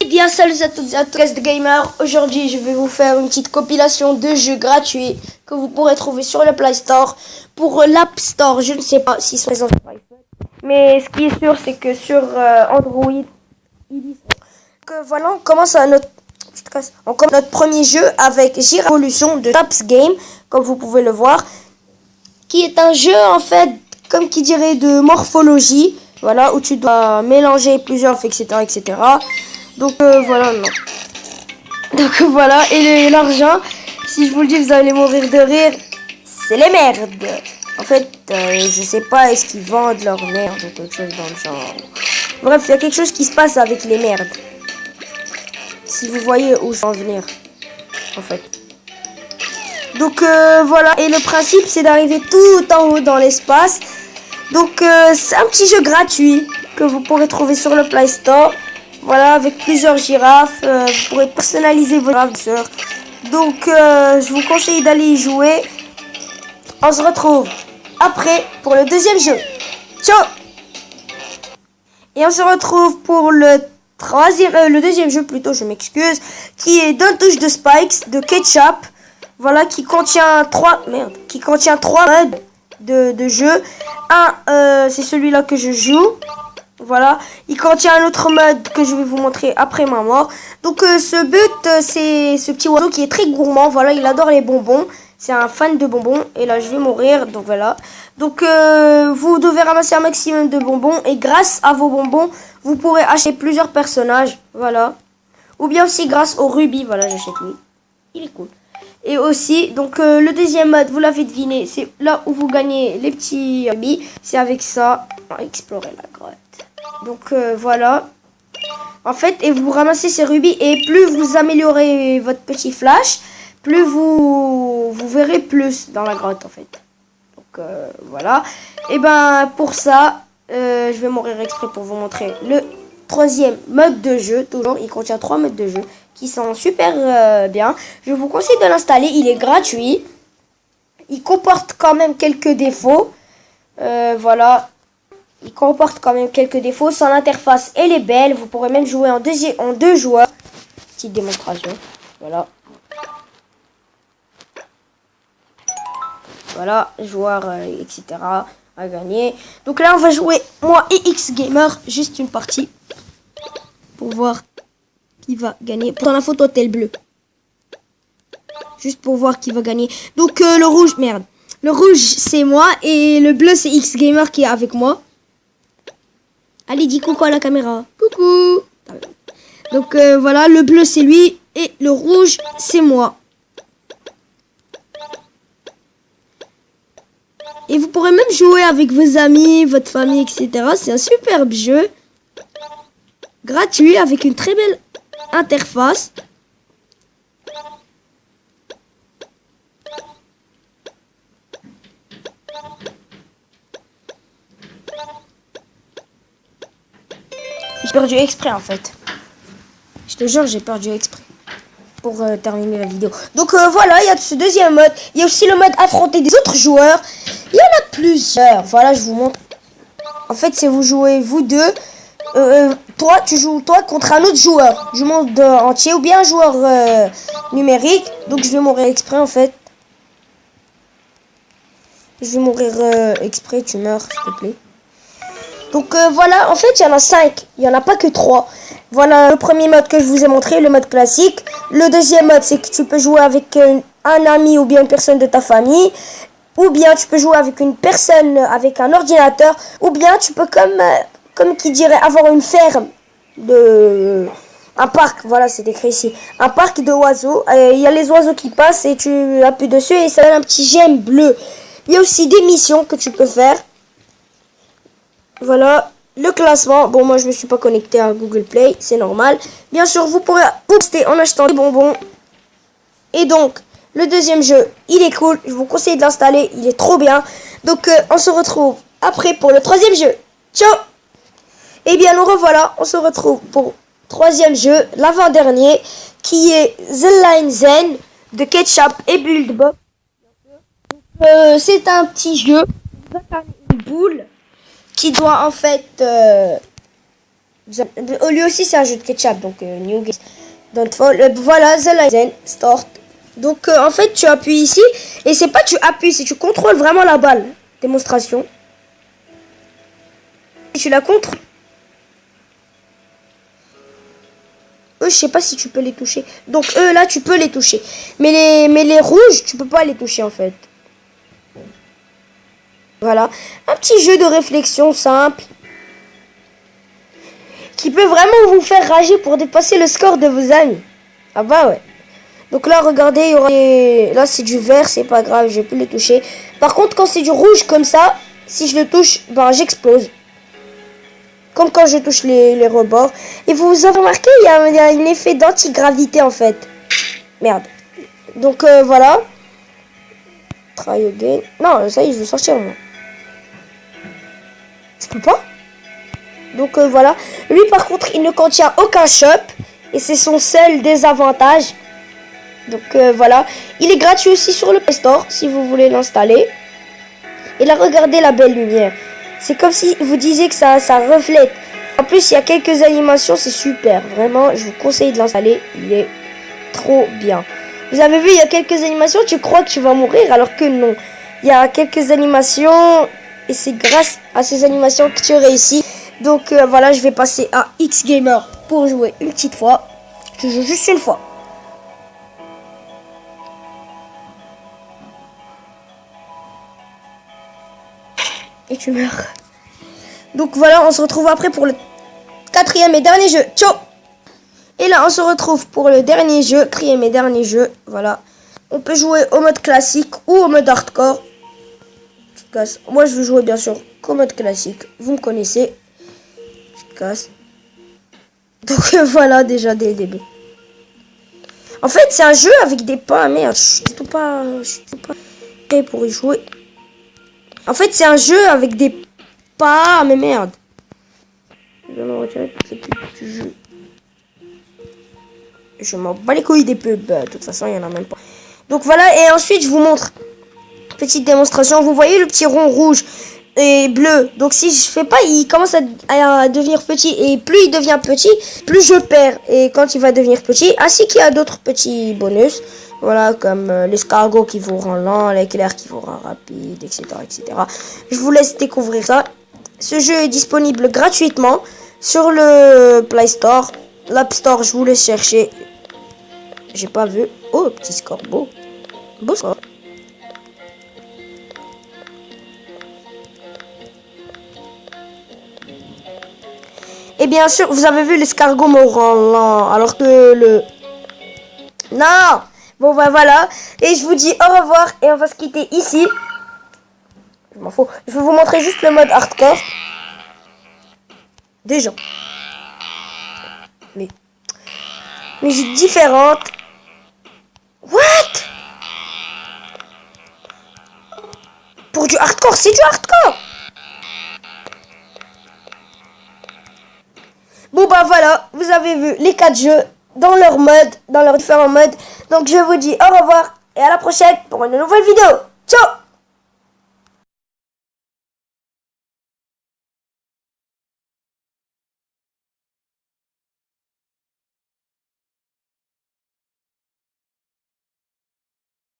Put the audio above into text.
bien salut à toutes et à tous, Guest Gamer. Aujourd'hui je vais vous faire une petite compilation de jeux gratuits que vous pourrez trouver sur le Play Store. Pour l'App Store, je ne sais pas s'ils sont présents sur iPhone, mais ce qui est sûr c'est que sur Android, ils y sont. Donc voilà, on commence notre premier jeu avec Gira Evolution de Taps Game, comme vous pouvez le voir, qui est un jeu en fait, comme qui dirait, de morphologie. Voilà, où tu dois mélanger plusieurs, etc., etc. Donc voilà, non. Donc voilà, et l'argent, si je vous le dis, vous allez mourir de rire, c'est les merdes. En fait, je sais pas, est-ce qu'ils vendent leur merde ou quelque chose dans le genre. Bref, il y a quelque chose qui se passe avec les merdes. Si vous voyez où je veux en venir, en fait. Donc voilà, et le principe, c'est d'arriver tout en haut dans l'espace. Donc c'est un petit jeu gratuit que vous pourrez trouver sur le Play Store. Voilà, avec plusieurs girafes. Vous pourrez personnaliser vos girafes. Donc je vous conseille d'aller y jouer. On se retrouve après pour le deuxième jeu. Ciao. Et on se retrouve pour le deuxième jeu plutôt, je m'excuse, qui est Don't Touch the Spikes de Ketchup. Voilà, qui contient trois modes de jeu. Un, c'est celui-là que je joue. Voilà, il contient un autre mode que je vais vous montrer après ma mort. Donc ce but, c'est ce petit oiseau qui est très gourmand. Voilà, il adore les bonbons. C'est un fan de bonbons. Et là, je vais mourir. Donc voilà. Donc vous devez ramasser un maximum de bonbons. Et grâce à vos bonbons, vous pourrez acheter plusieurs personnages. Voilà. Ou bien aussi grâce au rubis. Voilà, j'achète lui. Il est cool. Et aussi, donc le deuxième mode, vous l'avez deviné, c'est là où vous gagnez les petits rubis. C'est avec ça, on va explorer la grotte. Donc voilà. En fait, et vous ramassez ces rubis et plus vous améliorez votre petit flash, plus vous verrez plus dans la grotte en fait. Donc voilà. Et ben pour ça, je vais mourir exprès pour vous montrer le troisième mode de jeu. Toujours, il contient 3 modes de jeu qui sont super bien. Je vous conseille de l'installer. Il est gratuit. Il comporte quand même quelques défauts. Voilà. Il comporte quand même quelques défauts. Son interface, elle est belle. Vous pourrez même jouer en deux joueurs. Petite démonstration. Voilà. Voilà. Joueur, etc. à gagner. Donc là, on va jouer moi et X Gamer. Juste une partie. Pour voir qui va gagner. Dans la photo, t'es le bleu. Juste pour voir qui va gagner. Donc le rouge, merde. Le rouge, c'est moi. Et le bleu, c'est X Gamer qui est avec moi. Allez, dis coucou à la caméra. Coucou. Donc voilà, le bleu, c'est lui. Et le rouge, c'est moi. Et vous pourrez même jouer avec vos amis, votre famille, etc. C'est un superbe jeu. Gratuit, avec une très belle interface. J'ai perdu exprès en fait. Je te jure, j'ai perdu exprès. Pour terminer la vidéo. Donc voilà, il y a ce deuxième mode. Il y a aussi le mode affronter des autres joueurs. Il y en a plusieurs. Voilà, je vous montre. En fait, c'est vous jouez vous deux. Toi, tu joues toi contre un autre joueur du monde entier ou bien un joueur numérique. Donc je vais mourir exprès en fait. Je vais mourir exprès, tu meurs s'il te plaît. Donc voilà, en fait il y en a 5. Il n'y en a pas que 3. Voilà le premier mode que je vous ai montré, le mode classique. Le deuxième mode, c'est que tu peux jouer avec un ami ou bien une personne de ta famille. Ou bien tu peux jouer avec une personne avec un ordinateur. Ou bien tu peux comme qui dirait avoir une ferme un parc, voilà c'est écrit ici, un parc d'oiseaux. Il y a les oiseaux qui passent et tu appuies dessus et ça donne un petit j'aime bleu. Il y a aussi des missions que tu peux faire. Voilà le classement. Bon, moi je me suis pas connecté à Google Play, c'est normal. Bien sûr, vous pourrez poster en achetant des bonbons. Et donc le deuxième jeu, il est cool, je vous conseille de l'installer, il est trop bien. Donc on se retrouve après pour le troisième jeu. Ciao. Et bien nous revoilà, on se retrouve pour troisième jeu, l'avant-dernier, qui est The Line Zen de Ketchup et Buildbox. C'est un petit jeu, une boule qui doit en fait Lui aussi, c'est un jeu de ketchup, donc New Game. Don't Fall. Voilà, The Lizen Start. Donc, en fait, tu appuies ici. Et c'est pas tu appuies, c'est tu contrôles vraiment la balle. Démonstration. Et tu la contrôles. Eux, je sais pas si tu peux les toucher. Donc, eux, là, tu peux les toucher. Mais les rouges, tu peux pas les toucher, en fait. Voilà. Un petit jeu de réflexion simple. Qui peut vraiment vous faire rager pour dépasser le score de vos amis. Ah bah ouais. Donc là, regardez, il y aura là, c'est du vert, c'est pas grave, je peux les toucher. Par contre, quand c'est du rouge comme ça, si je le touche, ben j'explose. Comme quand je touche les rebords. Et vous avez remarqué, il y a un effet d'antigravité en fait. Merde. Donc voilà. Try again. Non, ça y est, je veux sortir moi. Je peux pas. Donc voilà. Lui par contre, il ne contient aucun shop. Et c'est son seul désavantage. Donc voilà. Il est gratuit aussi sur le Play Store si vous voulez l'installer. Et là, regardez la belle lumière. C'est comme si vous disiez que ça reflète. En plus, il y a quelques animations, c'est super. Vraiment, je vous conseille de l'installer. Il est trop bien. Vous avez vu, il y a quelques animations, tu crois que tu vas mourir alors que non. Il y a quelques animations et c'est grâce à ces animations que tu réussis. Donc voilà, je vais passer à X Gamer pour jouer une petite fois. Je joue juste une fois. Et tu meurs. Donc voilà, on se retrouve après pour le quatrième et dernier jeu. Ciao. Et là, on se retrouve pour le dernier jeu, quatrième et dernier jeu. Voilà. On peut jouer au mode classique ou au mode hardcore. Moi, je veux jouer bien sûr qu'au mode classique. Vous me connaissez. Je te casse. Donc voilà, déjà dès le début. En fait, c'est un jeu avec des pas. Merde, je suis tout pas prêt pour y jouer. En fait, c'est un jeu avec des pas. Mais merde. Je vais me retirer toutes les pubs du jeu. Je m'en bats les couilles des pubs. De toute façon, il n'y en a même pas. Donc voilà, et ensuite, je vous montre. Petite démonstration. Vous voyez le petit rond rouge et bleu. Donc si je fais pas, il commence à devenir petit. Et plus il devient petit, plus je perds. Et quand il va devenir petit, ainsi qu'il y a d'autres petits bonus. Voilà, comme l'escargot qui vous rend lent, l'éclair qui vous rend rapide, etc., etc. Je vous laisse découvrir ça. Ce jeu est disponible gratuitement sur le Play Store. L'App Store, je vous laisse chercher. J'ai pas vu. Oh, petit score beau. Beau score. Et bien sûr, vous avez vu l'escargot me rend lent. Alors que le... Non. Bon, bah voilà. Et je vous dis au revoir. Et on va se quitter ici. Je m'en fous. Je vais vous montrer juste le mode hardcore. Déjà. Mais... musique différente. What? Pour du hardcore, c'est du hardcore. Bon bah voilà, vous avez vu les 4 jeux dans leur mode, dans leurs différents modes. Donc je vous dis au revoir et à la prochaine pour une nouvelle vidéo.